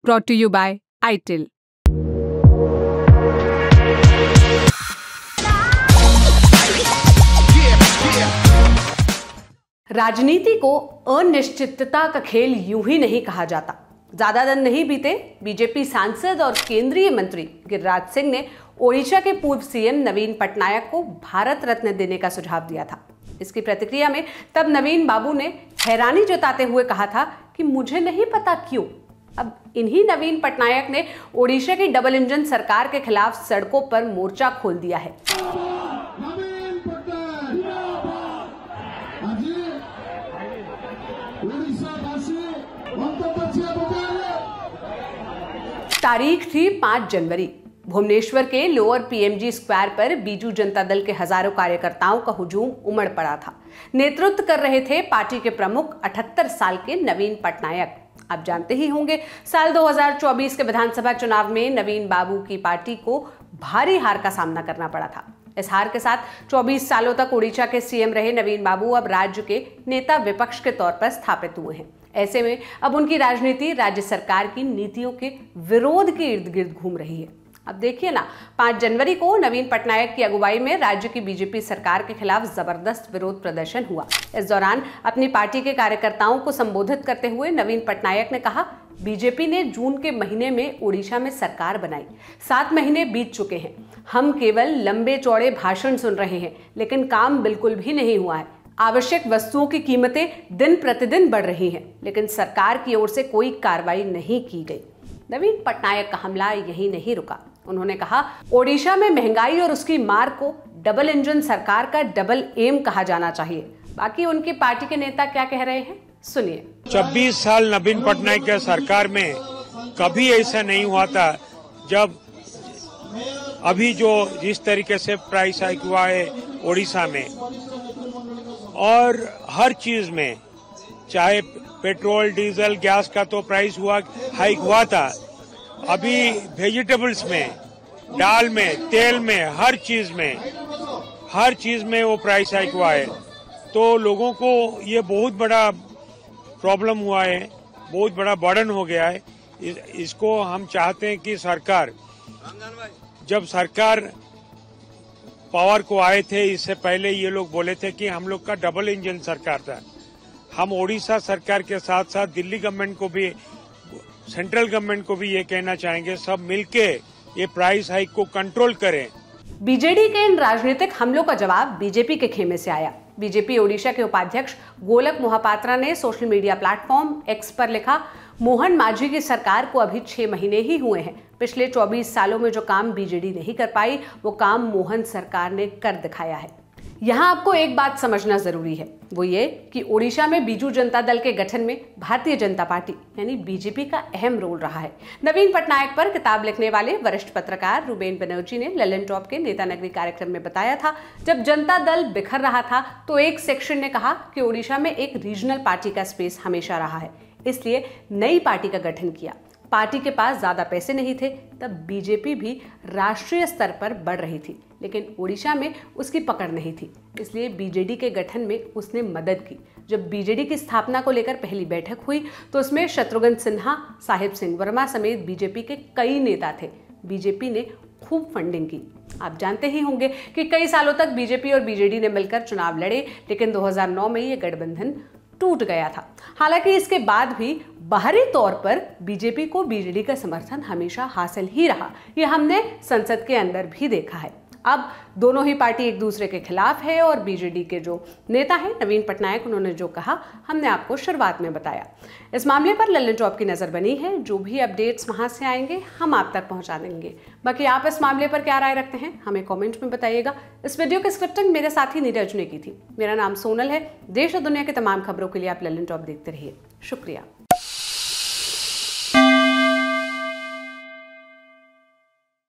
brought to you by ITIL. राजनीति को अनिश्चितता का खेल यूं ही नहीं कहा जाता। ज्यादा दिन नहीं बीते, बीजेपी सांसद और केंद्रीय मंत्री गिरिराज सिंह ने ओडिशा के पूर्व सीएम नवीन पटनायक को भारत रत्न देने का सुझाव दिया था। इसकी प्रतिक्रिया में तब नवीन बाबू ने हैरानी जताते हुए कहा था कि मुझे नहीं पता क्यों। अब इन्हीं नवीन पटनायक ने ओडिशा की डबल इंजन सरकार के खिलाफ सड़कों पर मोर्चा खोल दिया है। तारीख थी 5 जनवरी। भुवनेश्वर के लोअर पीएमजी स्क्वायर पर बीजू जनता दल के हजारों कार्यकर्ताओं का हुजूम उमड़ पड़ा था। नेतृत्व कर रहे थे पार्टी के प्रमुख 78 साल के नवीन पटनायक। आप जानते ही होंगे, साल 2024 के विधानसभा चुनाव में नवीन बाबू की पार्टी को भारी हार का सामना करना पड़ा था। इस हार के साथ 24 सालों तक ओडिशा के सीएम रहे नवीन बाबू अब राज्य के नेता विपक्ष के तौर पर स्थापित हुए हैं। ऐसे में अब उनकी राजनीति राज्य सरकार की नीतियों के विरोध के इर्द गिर्द घूम रही है। अब देखिए ना, 5 जनवरी को नवीन पटनायक की अगुवाई में राज्य की बीजेपी सरकार के खिलाफ जबरदस्त विरोध प्रदर्शन हुआ। इस दौरान अपनी पार्टी के कार्यकर्ताओं को संबोधित करते हुए नवीन पटनायक ने कहा, बीजेपी ने जून के महीने में ओडिशा में सरकार बनाई। 7 महीने बीत चुके हैं। हम केवल लंबे चौड़े भाषण सुन रहे हैं, लेकिन काम बिल्कुल भी नहीं हुआ है। आवश्यक वस्तुओं की कीमतें दिन प्रतिदिन बढ़ रही हैं, लेकिन सरकार की ओर से कोई कार्रवाई नहीं की गई। नवीन पटनायक का हमला यही नहीं रुका। उन्होंने कहा, ओडिशा में महंगाई और उसकी मार को डबल इंजन सरकार का डबल एम कहा जाना चाहिए। बाकी उनकी पार्टी के नेता क्या कह रहे हैं, सुनिए। 26 साल नवीन पटनायक के सरकार में कभी ऐसा नहीं हुआ था। जब अभी जो जिस तरीके से प्राइस हाइक हुआ है ओडिशा में, और हर चीज में, चाहे पेट्रोल डीजल गैस का तो प्राइस हाइक हुआ था, अभी वेजिटेबल्स में, दाल में, तेल में, हर चीज में वो प्राइस हाइक हुआ है। तो लोगों को ये बहुत बड़ा प्रॉब्लम हुआ है, बहुत बड़ा बर्डन हो गया है। इसको हम चाहते हैं कि सरकार, जब सरकार पावर को आए थे, इससे पहले ये लोग बोले थे कि हम लोग का डबल इंजन सरकार था। हम ओडिशा सरकार के साथ साथ दिल्ली गवर्नमेंट को भी, सेंट्रल गवर्नमेंट को भी ये कहना चाहेंगे, सब मिलके ये प्राइस हाइक को कंट्रोल करें। बीजेडी के इन राजनीतिक हमलों का जवाब बीजेपी के खेमे से आया। बीजेपी ओडिशा के उपाध्यक्ष गोलक मोहापात्रा ने सोशल मीडिया प्लेटफॉर्म एक्स पर लिखा, मोहन मांझी की सरकार को अभी 6 महीने ही हुए हैं। पिछले 24 सालों में जो काम बीजेडी नहीं कर पाई, वो काम मोहन सरकार ने कर दिखाया है। यहाँ आपको एक बात समझना जरूरी है, वो ये कि ओडिशा में बीजू जनता दल के गठन में भारतीय जनता पार्टी यानी बीजेपी का अहम रोल रहा है। नवीन पटनायक पर किताब लिखने वाले वरिष्ठ पत्रकार रुबेन बनर्जी ने ललन टॉप के नेता नगरी कार्यक्रम में बताया था, जब जनता दल बिखर रहा था तो एक सेक्शन ने कहा कि ओडिशा में एक रीजनल पार्टी का स्पेस हमेशा रहा है, इसलिए नई पार्टी का गठन किया। पार्टी के पास ज्यादा पैसे नहीं थे, तब बीजेपी भी राष्ट्रीय स्तर पर बढ़ रही थी, लेकिन ओडिशा में उसकी पकड़ नहीं थी, इसलिए बीजेडी के गठन में उसने मदद की। जब बीजेडी की स्थापना को लेकर पहली बैठक हुई तो उसमें शत्रुघ्न सिन्हा, साहिब सिंह वर्मा समेत बीजेपी के कई नेता थे। बीजेपी ने खूब फंडिंग की। आप जानते ही होंगे कि कई सालों तक बीजेपी और बीजेडी ने मिलकर चुनाव लड़े, लेकिन 2009 में ये गठबंधन टूट गया था। हालांकि इसके बाद भी बाहरी तौर पर बीजेपी को बीजेडी का समर्थन हमेशा हासिल ही रहा। ये हमने संसद के अंदर भी देखा है। अब दोनों ही पार्टी एक दूसरे के खिलाफ है और बीजेडी के जो नेता हैं नवीन पटनायक, उन्होंने जो कहा हमने आपको शुरुआत में बताया। इस मामले पर ललन टॉप की नजर बनी है। जो भी अपडेट्स वहां से आएंगे हम आप तक पहुंचा देंगे। बाकी आप इस मामले पर क्या राय रखते हैं, हमें कमेंट में बताइएगा। इस वीडियो की स्क्रिप्टिंग मेरे साथी नीरज ने की थी। मेरा नाम सोनल है। देश और दुनिया की तमाम खबरों के लिए आप ललन टॉप देखते रहिए। शुक्रिया।